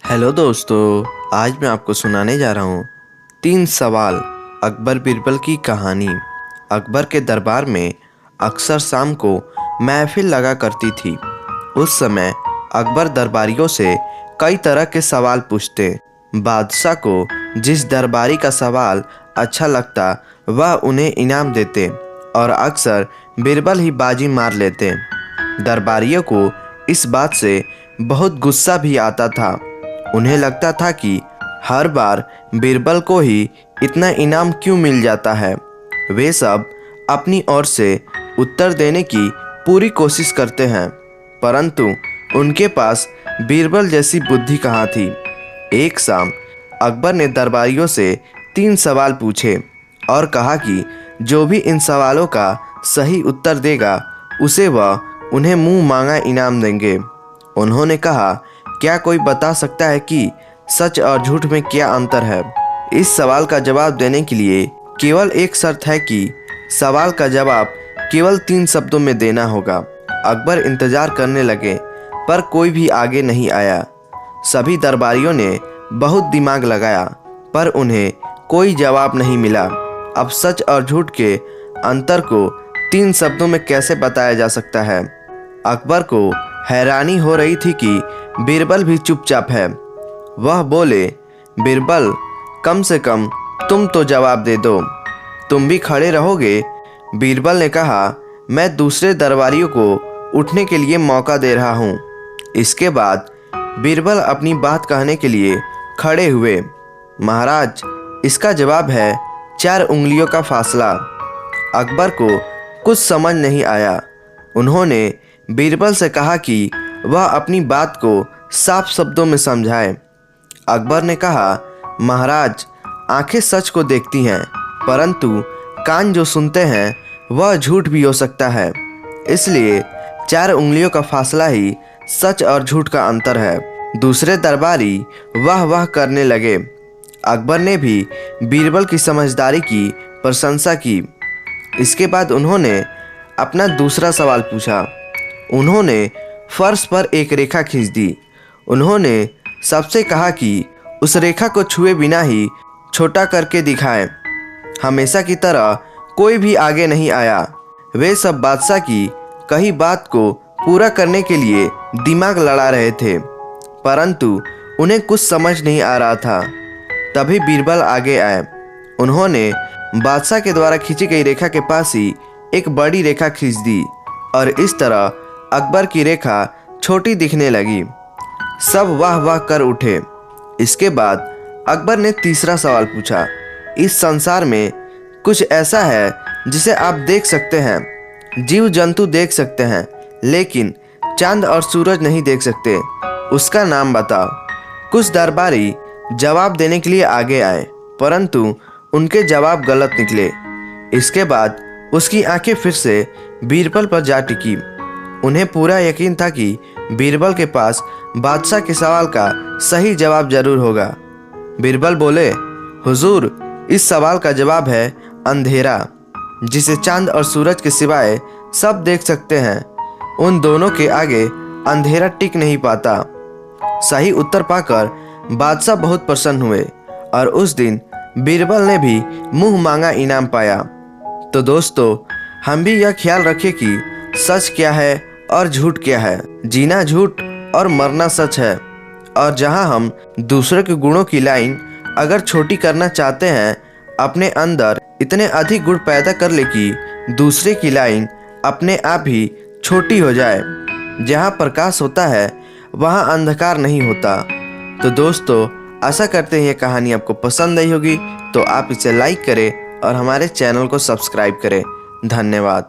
Hello दोस्तों, आज मैं आपको सुनाने जा रहा हूँ 3 सवाल अकबर बीरबल की कहानी। अकबर के दरबार में अक्सर शाम को महफिल लगा करती थी। उस समय अकबर दरबारियों से कई तरह के सवाल पूछते। बादशाह को जिस दरबारी का सवाल अच्छा लगता वह उन्हें इनाम देते और अक्सर बीरबल ही बाजी मार लेते। दरबारियों को इस बात से बहुत गुस्सा भी आता था। उन्हें लगता था कि हर बार बीरबल को ही इतना इनाम क्यों मिल जाता है। वे सब अपनी ओर से उत्तर देने की पूरी कोशिश करते हैं, परंतु उनके पास बीरबल जैसी बुद्धि कहाँ थी। एक शाम अकबर ने दरबारियों से 3 सवाल पूछे और कहा कि जो भी इन सवालों का सही उत्तर देगा उसे वह उन्हें मुंह मांगा इनाम देंगे। उन्होंने कहा, क्या कोई बता सकता है कि सच और झूठ में क्या अंतर है? इस सवाल का जवाब देने के लिए केवल एक शर्त है कि सवाल का जवाब केवल 3 शब्दों में देना होगा। अकबर इंतजार करने लगे पर कोई भी आगे नहीं आया। सभी दरबारियों ने बहुत दिमाग लगाया पर उन्हें कोई जवाब नहीं मिला। अब सच और झूठ के अंतर को 3 शब्दों में कैसे बताया जा सकता है? अकबर को हैरानी हो रही थी कि बीरबल भी चुपचाप है। वह बोले, बीरबल, कम से कम तुम तो जवाब दे दो। तुम भी खड़े रहोगे? बीरबल ने कहा, मैं दूसरे दरबारियों को उठने के लिए मौका दे रहा हूँ। इसके बाद बीरबल अपनी बात कहने के लिए खड़े हुए। महाराज, इसका जवाब है 4 उंगलियों का फासला। अकबर को कुछ समझ नहीं आया। उन्होंने बीरबल से कहा कि वह अपनी बात को साफ शब्दों में समझाए। अकबर ने कहा, महाराज, आंखें सच को देखती हैं, परंतु कान जो सुनते हैं वह झूठ भी हो सकता है। इसलिए 4 उंगलियों का फासला ही सच और झूठ का अंतर है। दूसरे दरबारी वाह वाह करने लगे। अकबर ने भी बीरबल की समझदारी की प्रशंसा की। इसके बाद उन्होंने अपना दूसरा सवाल पूछा। उन्होंने फर्श पर एक रेखा खींच दी। उन्होंने सबसे कहा कि उस रेखा को छुए बिना ही छोटा करके दिखाएं। हमेशा की तरह कोई भी आगे नहीं आया। वे सब बादशाह की कही बात को पूरा करने के लिए दिमाग लड़ा रहे थे, परंतु उन्हें कुछ समझ नहीं आ रहा था। तभी बीरबल आगे आए। उन्होंने बादशाह के द्वारा खींची गई रेखा के पास ही एक बड़ी रेखा खींच दी और इस तरह अकबर की रेखा छोटी दिखने लगी। सब वाह वाह कर उठे। इसके बाद अकबर ने तीसरा सवाल पूछा। इस संसार में कुछ ऐसा है जिसे आप देख सकते हैं, जीव जंतु देख सकते हैं, लेकिन चांद और सूरज नहीं देख सकते, उसका नाम बताओ। कुछ दरबारी जवाब देने के लिए आगे आए, परंतु उनके जवाब गलत निकले। इसके बाद उसकी आंखें फिर से बीरबल पर जा टिकी। उन्हें पूरा यकीन था कि बीरबल के पास बादशाह के सवाल का सही जवाब जरूर होगा। बीरबल बोले, हुजूर, इस सवाल का जवाब है अंधेरा, जिसे चांद और सूरज के सिवाय सब देख सकते हैं। उन दोनों के आगे अंधेरा टिक नहीं पाता। सही उत्तर पाकर बादशाह बहुत प्रसन्न हुए और उस दिन बीरबल ने भी मुंह मांगा इनाम पाया। तो दोस्तों, हम भी यह ख्याल रखें कि सच क्या है और झूठ क्या है। जीना झूठ और मरना सच है। और जहां हम दूसरे के गुणों की लाइन अगर छोटी करना चाहते हैं, अपने अंदर इतने अधिक गुण पैदा कर ले कि दूसरे की लाइन अपने आप ही छोटी हो जाए। जहां प्रकाश होता है वहां अंधकार नहीं होता। तो दोस्तों, आशा करते हैं ये कहानी आपको पसंद आई होगी, तो आप इसे लाइक करें और हमारे चैनल को सब्सक्राइब करें। धन्यवाद।